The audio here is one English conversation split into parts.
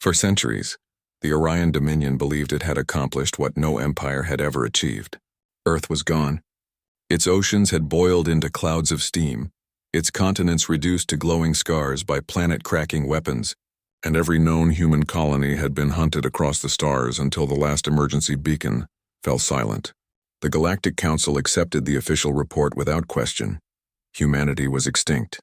For centuries, the Orion Dominion believed it had accomplished what no empire had ever achieved. Earth was gone. Its oceans had boiled into clouds of steam, its continents reduced to glowing scars by planet-cracking weapons, and every known human colony had been hunted across the stars until the last emergency beacon fell silent. The Galactic Council accepted the official report without question. Humanity was extinct.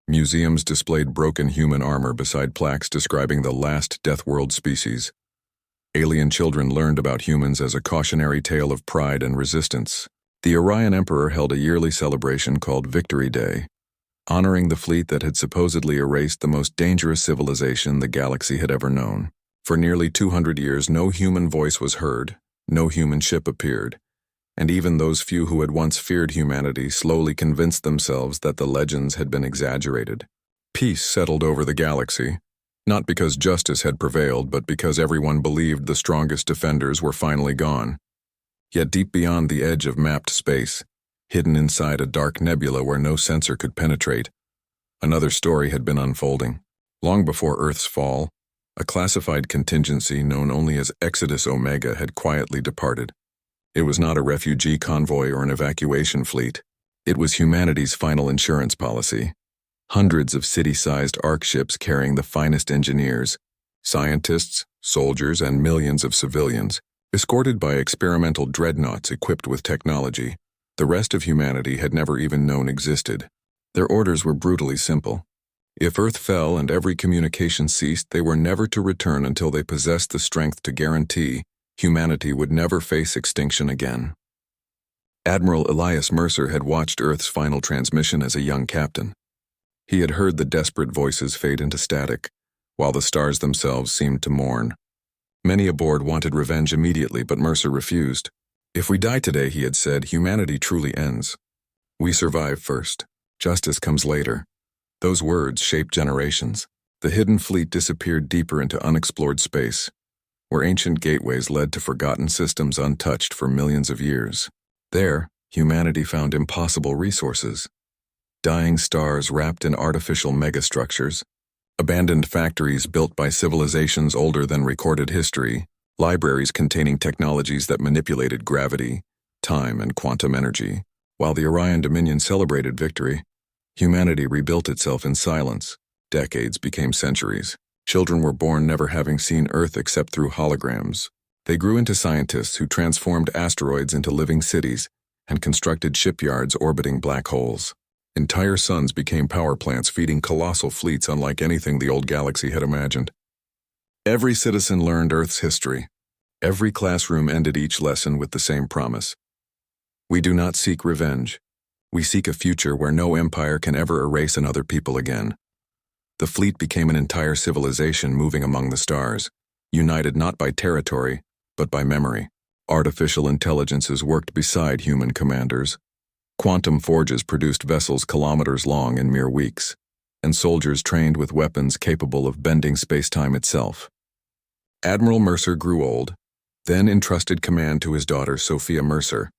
Museums displayed broken human armor beside plaques describing the last Death World species. Alien children learned about humans as a cautionary tale of pride and resistance. The Orion Emperor held a yearly celebration called Victory Day, honoring the fleet that had supposedly erased the most dangerous civilization the galaxy had ever known. For nearly 200 years, no human voice was heard, no human ship appeared, and even those few who had once feared humanity slowly convinced themselves that the legends had been exaggerated. Peace settled over the galaxy, not because justice had prevailed, but because everyone believed the strongest defenders were finally gone. Yet deep beyond the edge of mapped space, hidden inside a dark nebula where no sensor could penetrate, another story had been unfolding. Long before Earth's fall, a classified contingency known only as Exodus Omega had quietly departed. It was not a refugee convoy or an evacuation fleet. It was humanity's final insurance policy. Hundreds of city-sized arc ships carrying the finest engineers, scientists, soldiers, and millions of civilians, escorted by experimental dreadnoughts equipped with technology the rest of humanity had never even known existed. Their orders were brutally simple. If Earth fell and every communication ceased, they were never to return until they possessed the strength to guarantee humanity would never face extinction again. Admiral Elias Mercer had watched Earth's final transmission as a young captain. He had heard the desperate voices fade into static, while the stars themselves seemed to mourn. Many aboard wanted revenge immediately, but Mercer refused. "If we die today," he had said, "humanity truly ends. We survive first. Justice comes later." Those words shaped generations. The hidden fleet disappeared deeper into unexplored space, where ancient gateways led to forgotten systems untouched for millions of years. There, humanity found impossible resources. Dying stars wrapped in artificial megastructures, abandoned factories built by civilizations older than recorded history, libraries containing technologies that manipulated gravity, time, and quantum energy. While the Orion Dominion celebrated victory, humanity rebuilt itself in silence. Decades became centuries. Children were born never having seen Earth except through holograms. They grew into scientists who transformed asteroids into living cities and constructed shipyards orbiting black holes. Entire suns became power plants feeding colossal fleets unlike anything the old galaxy had imagined. Every citizen learned Earth's history. Every classroom ended each lesson with the same promise. We do not seek revenge. We seek a future where no empire can ever erase another people again. The fleet became an entire civilization moving among the stars, united not by territory, but by memory. Artificial intelligences worked beside human commanders. Quantum forges produced vessels kilometers long in mere weeks, and soldiers trained with weapons capable of bending space-time itself. Admiral Mercer grew old, then entrusted command to his daughter Sophia Mercer,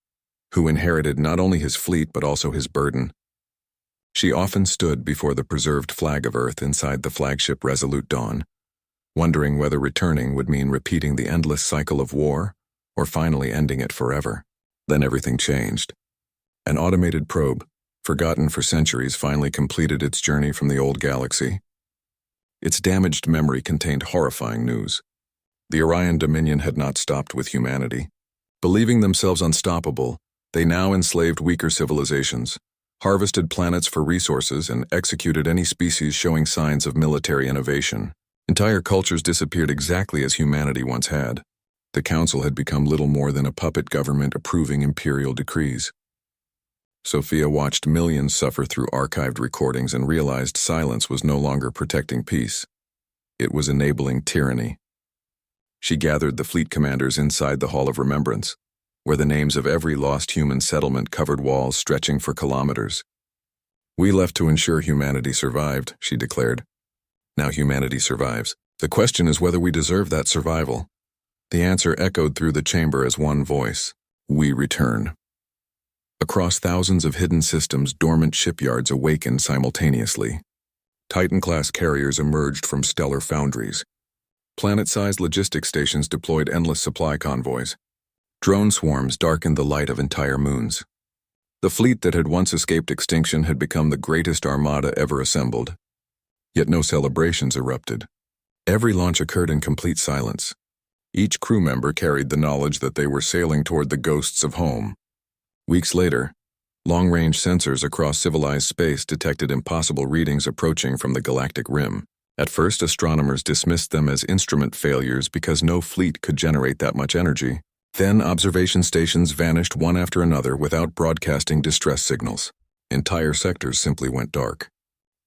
who inherited not only his fleet but also his burden. She often stood before the preserved flag of Earth inside the flagship Resolute Dawn, wondering whether returning would mean repeating the endless cycle of war or finally ending it forever. Then everything changed. An automated probe, forgotten for centuries, finally completed its journey from the old galaxy. Its damaged memory contained horrifying news. The Orion Dominion had not stopped with humanity. Believing themselves unstoppable, they now enslaved weaker civilizations, harvested planets for resources, and executed any species showing signs of military innovation. Entire cultures disappeared exactly as humanity once had. The Council had become little more than a puppet government approving imperial decrees. Sophia watched millions suffer through archived recordings and realized silence was no longer protecting peace. It was enabling tyranny. She gathered the fleet commanders inside the Hall of Remembrance, where the names of every lost human settlement covered walls stretching for kilometers. "We left to ensure humanity survived," she declared. "Now humanity survives. The question is whether we deserve that survival." The answer echoed through the chamber as one voice: "We return." Across thousands of hidden systems, dormant shipyards awakened simultaneously. Titan-class carriers emerged from stellar foundries, Planet-sized logistics stations deployed endless supply convoys. Drone swarms darkened the light of entire moons. The fleet that had once escaped extinction had become the greatest armada ever assembled. Yet no celebrations erupted. Every launch occurred in complete silence. Each crew member carried the knowledge that they were sailing toward the ghosts of home. Weeks later, long-range sensors across civilized space detected impossible readings approaching from the galactic rim. At first, astronomers dismissed them as instrument failures because no fleet could generate that much energy. Then observation stations vanished one after another without broadcasting distress signals. Entire sectors simply went dark.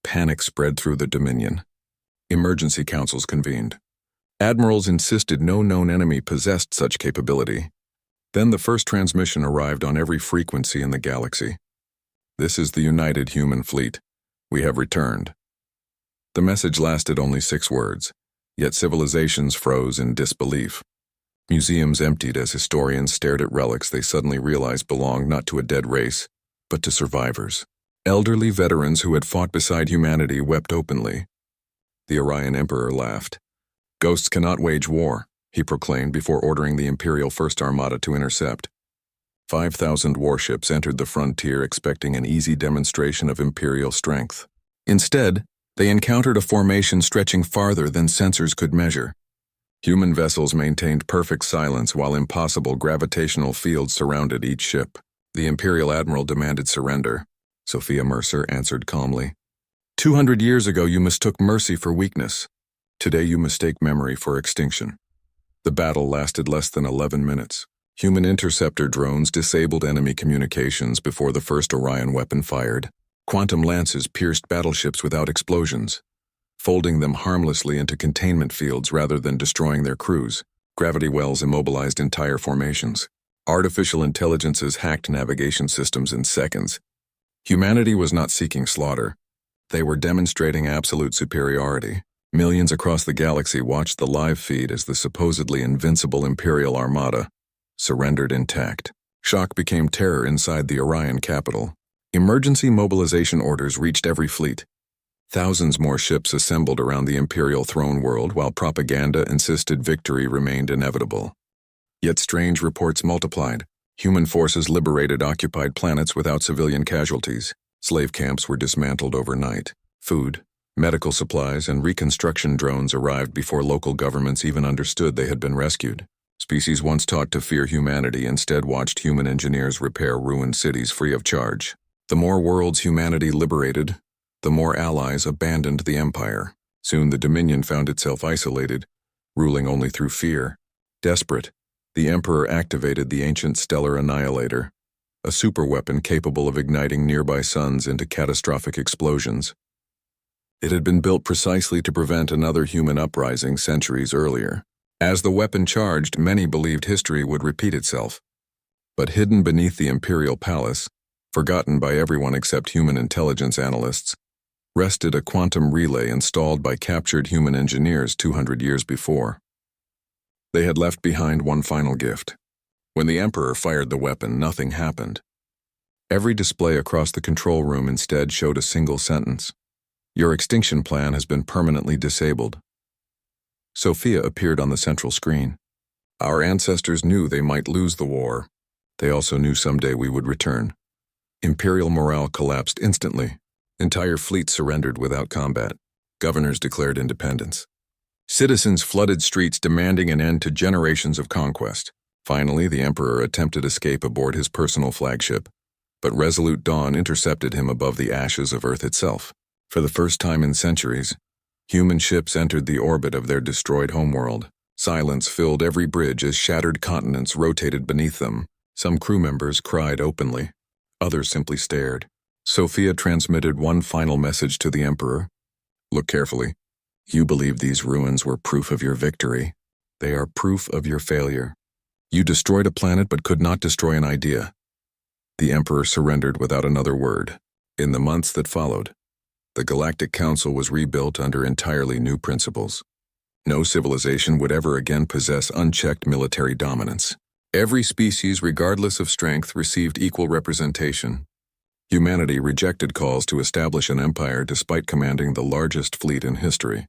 Panic spread through the Dominion. Emergency councils convened. Admirals insisted no known enemy possessed such capability. Then the first transmission arrived on every frequency in the galaxy. "This is the United Human Fleet. We have returned." The message lasted only 6 words, yet civilizations froze in disbelief. Museums emptied as historians stared at relics they suddenly realized belonged not to a dead race, but to survivors. Elderly veterans who had fought beside humanity wept openly. The Orion Emperor laughed. "Ghosts cannot wage war," he proclaimed before ordering the Imperial First Armada to intercept. 5,000 warships entered the frontier expecting an easy demonstration of Imperial strength. Instead, they encountered a formation stretching farther than sensors could measure. Human vessels maintained perfect silence while impossible gravitational fields surrounded each ship. The Imperial Admiral demanded surrender. Sophia Mercer answered calmly. 200 years ago you mistook mercy for weakness. Today you mistake memory for extinction." The battle lasted less than 11 minutes. Human interceptor drones disabled enemy communications before the first Orion weapon fired. Quantum lances pierced battleships without explosions, folding them harmlessly into containment fields rather than destroying their crews. Gravity wells immobilized entire formations. Artificial intelligences hacked navigation systems in seconds. Humanity was not seeking slaughter. They were demonstrating absolute superiority. Millions across the galaxy watched the live feed as the supposedly invincible Imperial Armada surrendered intact. Shock became terror inside the Orion capital. Emergency mobilization orders reached every fleet. Thousands more ships assembled around the Imperial throne world while propaganda insisted victory remained inevitable. Yet strange reports multiplied. Human forces liberated occupied planets without civilian casualties. Slave camps were dismantled overnight. Food, medical supplies, and reconstruction drones arrived before local governments even understood they had been rescued. Species once taught to fear humanity instead watched human engineers repair ruined cities free of charge. The more worlds humanity liberated, the more allies abandoned the Empire. Soon the Dominion found itself isolated, ruling only through fear. Desperate, the Emperor activated the ancient Stellar Annihilator, a superweapon capable of igniting nearby suns into catastrophic explosions. It had been built precisely to prevent another human uprising centuries earlier. As the weapon charged, many believed history would repeat itself. But hidden beneath the Imperial Palace, forgotten by everyone except human intelligence analysts, rested a quantum relay installed by captured human engineers 200 years before. They had left behind one final gift. When the Emperor fired the weapon, nothing happened. Every display across the control room instead showed a single sentence. "Your extinction plan has been permanently disabled." Sophia appeared on the central screen. "Our ancestors knew they might lose the war. They also knew someday we would return." Imperial morale collapsed instantly. Entire fleets surrendered without combat. Governors declared independence. Citizens flooded streets demanding an end to generations of conquest. Finally, the Emperor attempted escape aboard his personal flagship, but resolute dawn intercepted him above the ashes of Earth itself. For the first time in centuries, human ships entered the orbit of their destroyed homeworld. Silence filled every bridge as shattered continents rotated beneath them. Some crew members cried openly. Others simply stared. Sophia transmitted one final message to the Emperor. "Look carefully. You believe these ruins were proof of your victory. They are proof of your failure. You destroyed a planet but could not destroy an idea." The Emperor surrendered without another word. In the months that followed, the Galactic Council was rebuilt under entirely new principles. No civilization would ever again possess unchecked military dominance. Every species, regardless of strength, received equal representation. Humanity rejected calls to establish an empire despite commanding the largest fleet in history.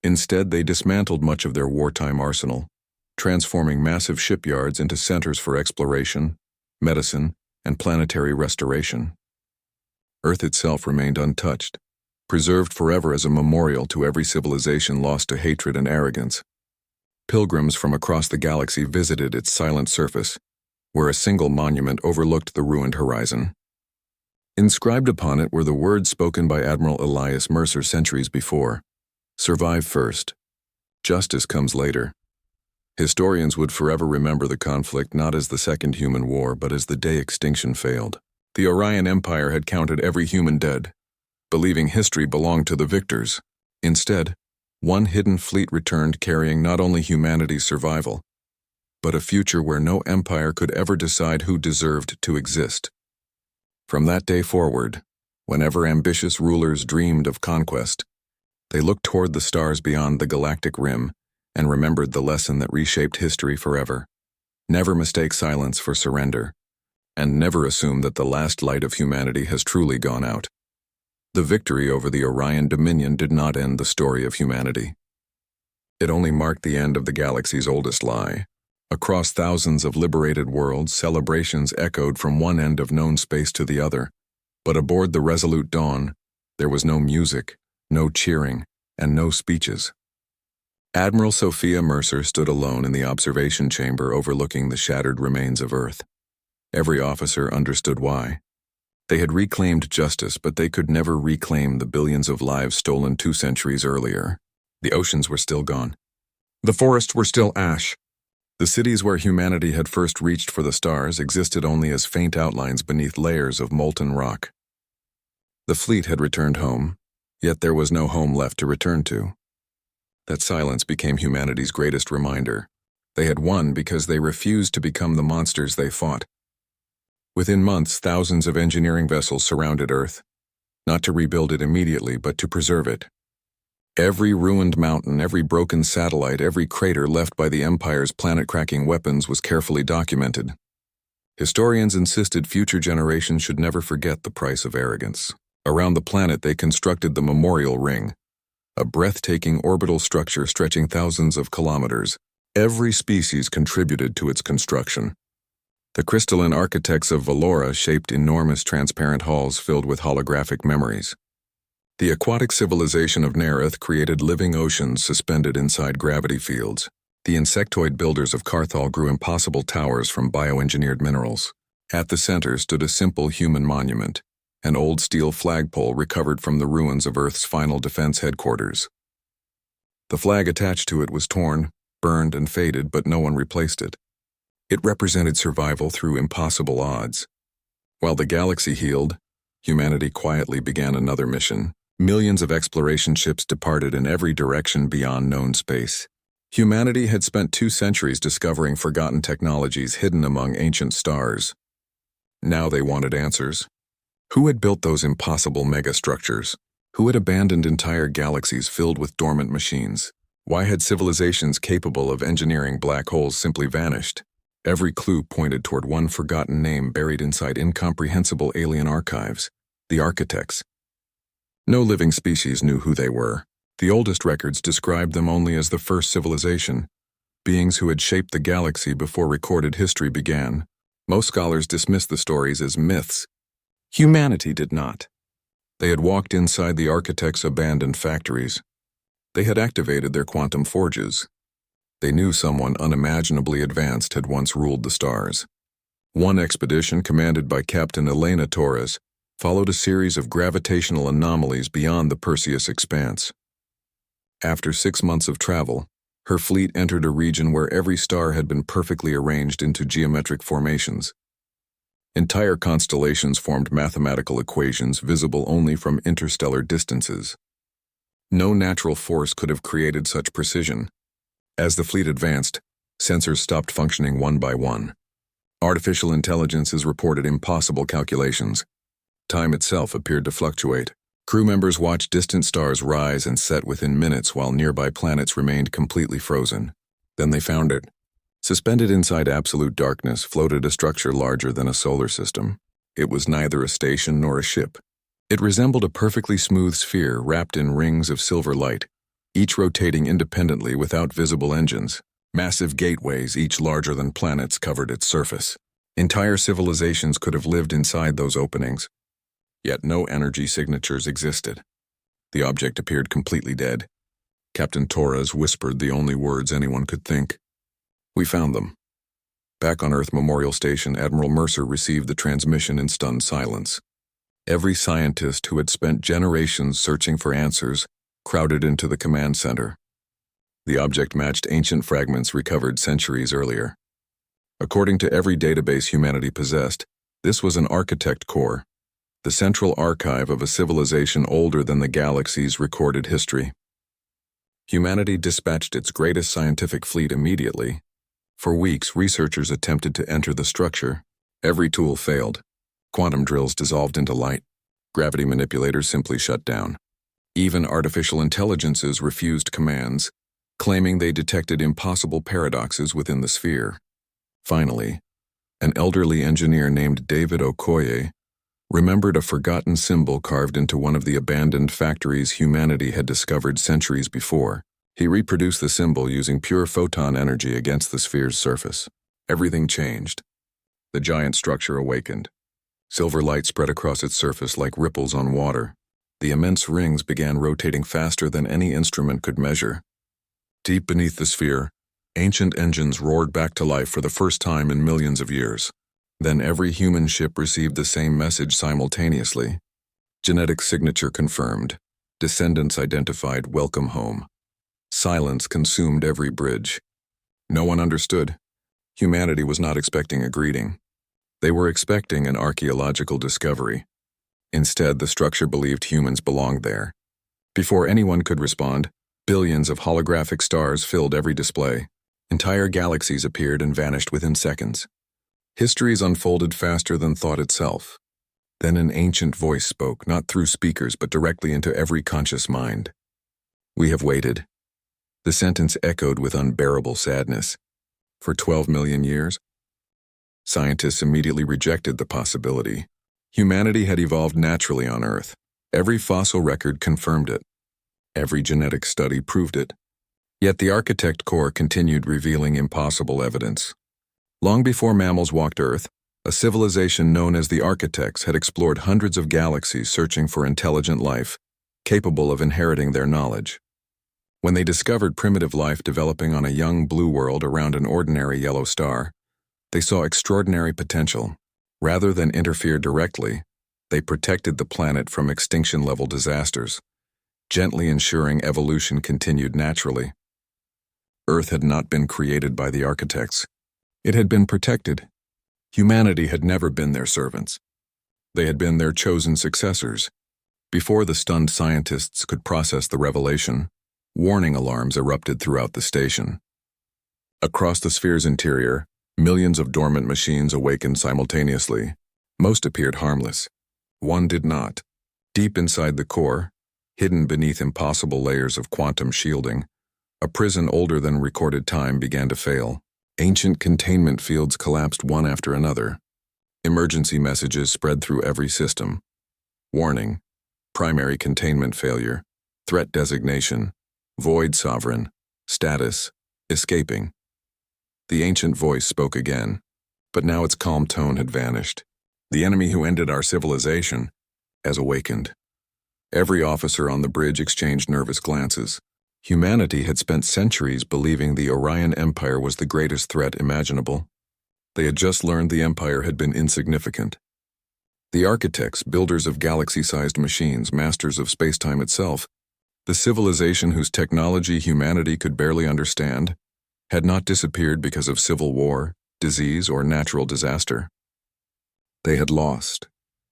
Instead, they dismantled much of their wartime arsenal, transforming massive shipyards into centers for exploration, medicine, and planetary restoration. Earth itself remained untouched, preserved forever as a memorial to every civilization lost to hatred and arrogance. Pilgrims from across the galaxy visited its silent surface, where a single monument overlooked the ruined horizon. Inscribed upon it were the words spoken by Admiral Elias Mercer centuries before: "Survive first. Justice comes later." Historians would forever remember the conflict not as the Second Human War, but as the day extinction failed. The Orion Empire had counted every human dead, believing history belonged to the victors. Instead, one hidden fleet returned carrying not only humanity's survival, but a future where no empire could ever decide who deserved to exist. From that day forward, whenever ambitious rulers dreamed of conquest, they looked toward the stars beyond the galactic rim and remembered the lesson that reshaped history forever. Never mistake silence for surrender, and never assume that the last light of humanity has truly gone out. The victory over the Orion Dominion did not end the story of humanity. It only marked the end of the galaxy's oldest lie. Across thousands of liberated worlds, celebrations echoed from one end of known space to the other. But aboard the Resolute Dawn, there was no music, no cheering, and no speeches. Admiral Sophia Mercer stood alone in the observation chamber overlooking the shattered remains of Earth. Every officer understood why. They had reclaimed justice, but they could never reclaim the billions of lives stolen 2 centuries earlier. The oceans were still gone. The forests were still ash. The cities where humanity had first reached for the stars existed only as faint outlines beneath layers of molten rock. The fleet had returned home, yet there was no home left to return to. That silence became humanity's greatest reminder. They had won because they refused to become the monsters they fought. Within months, thousands of engineering vessels surrounded Earth, not to rebuild it immediately, but to preserve it. Every ruined mountain, every broken satellite, every crater left by the Empire's planet-cracking weapons was carefully documented. Historians insisted future generations should never forget the price of arrogance. Around the planet, they constructed the Memorial Ring, a breathtaking orbital structure stretching thousands of kilometers. Every species contributed to its construction. The crystalline architects of Valora shaped enormous transparent halls filled with holographic memories. The aquatic civilization of Nerith created living oceans suspended inside gravity fields. The insectoid builders of Carthal grew impossible towers from bioengineered minerals. At the center stood a simple human monument, an old steel flagpole recovered from the ruins of Earth's final defense headquarters. The flag attached to it was torn, burned, and faded, but no one replaced it. It represented survival through impossible odds. While the galaxy healed, humanity quietly began another mission. Millions of exploration ships departed in every direction beyond known space. Humanity had spent 2 centuries discovering forgotten technologies hidden among ancient stars. Now they wanted answers. Who had built those impossible megastructures? Who had abandoned entire galaxies filled with dormant machines? Why had civilizations capable of engineering black holes simply vanished? Every clue pointed toward one forgotten name buried inside incomprehensible alien archives: the architects. No living species knew who they were. The oldest records described them only as the first civilization, beings who had shaped the galaxy before recorded history began. Most scholars dismissed the stories as myths. Humanity did not. They had walked inside the architects' abandoned factories. They had activated their quantum forges. They knew someone unimaginably advanced had once ruled the stars. One expedition, commanded by Captain Elena Torres, followed a series of gravitational anomalies beyond the Perseus expanse. After 6 months of travel, her fleet entered a region where every star had been perfectly arranged into geometric formations. Entire constellations formed mathematical equations visible only from interstellar distances. No natural force could have created such precision. As the fleet advanced, sensors stopped functioning one by one. Artificial intelligences reported impossible calculations. Time itself appeared to fluctuate. Crew members watched distant stars rise and set within minutes while nearby planets remained completely frozen. Then they found it. Suspended inside absolute darkness floated a structure larger than a solar system. It was neither a station nor a ship. It resembled a perfectly smooth sphere wrapped in rings of silver light, each rotating independently without visible engines. Massive gateways, each larger than planets, covered its surface. Entire civilizations could have lived inside those openings. Yet no energy signatures existed. The object appeared completely dead. Captain Torres whispered the only words anyone could think. "We found them." Back on Earth Memorial Station, Admiral Mercer received the transmission in stunned silence. Every scientist who had spent generations searching for answers crowded into the command center. The object matched ancient fragments recovered centuries earlier. According to every database humanity possessed, this was an architect core, the central archive of a civilization older than the galaxy's recorded history. Humanity dispatched its greatest scientific fleet immediately. For weeks, researchers attempted to enter the structure. Every tool failed. Quantum drills dissolved into light. Gravity manipulators simply shut down. Even artificial intelligences refused commands, claiming they detected impossible paradoxes within the sphere. Finally, an elderly engineer named David Okoye remembered a forgotten symbol carved into one of the abandoned factories humanity had discovered centuries before. He reproduced the symbol using pure photon energy against the sphere's surface. Everything changed. The giant structure awakened. Silver light spread across its surface like ripples on water. The immense rings began rotating faster than any instrument could measure. Deep beneath the sphere, ancient engines roared back to life for the first time in millions of years. Then every human ship received the same message simultaneously. Genetic signature confirmed. Descendants identified, welcome home. Silence consumed every bridge. No one understood. Humanity was not expecting a greeting. They were expecting an archaeological discovery. Instead, the structure believed humans belonged there. Before anyone could respond, billions of holographic stars filled every display. Entire galaxies appeared and vanished within seconds. Histories unfolded faster than thought itself. Then an ancient voice spoke, not through speakers but directly into every conscious mind. "We have waited." The sentence echoed with unbearable sadness. For 12 million years? Scientists immediately rejected the possibility. Humanity had evolved naturally on Earth. Every fossil record confirmed it. Every genetic study proved it. Yet the architect core continued revealing impossible evidence. Long before mammals walked Earth, a civilization known as the Architects had explored hundreds of galaxies searching for intelligent life, capable of inheriting their knowledge. When they discovered primitive life developing on a young blue world around an ordinary yellow star, they saw extraordinary potential. Rather than interfere directly, they protected the planet from extinction-level disasters, gently ensuring evolution continued naturally. Earth had not been created by the architects. It had been protected. Humanity had never been their servants. They had been their chosen successors. Before the stunned scientists could process the revelation, warning alarms erupted throughout the station. Across the sphere's interior, millions of dormant machines awakened simultaneously. Most appeared harmless. One did not. Deep inside the core, hidden beneath impossible layers of quantum shielding, a prison older than recorded time began to fail. Ancient containment fields collapsed one after another. Emergency messages spread through every system. Warning: primary containment failure, threat designation, void sovereign, status, escaping. The ancient voice spoke again, but now its calm tone had vanished. The enemy who ended our civilization has awakened. Every officer on the bridge exchanged nervous glances. Humanity had spent centuries believing the Orion Empire was the greatest threat imaginable. They had just learned the Empire had been insignificant. The architects, builders of galaxy-sized machines, masters of space-time itself, the civilization whose technology humanity could barely understand, had not disappeared because of civil war, disease, or natural disaster. They had lost.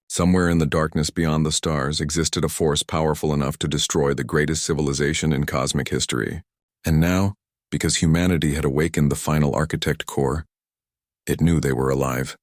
Somewhere in the darkness beyond the stars existed a force powerful enough to destroy the greatest civilization in cosmic history. And now, because humanity had awakened the final architect core, it knew they were alive.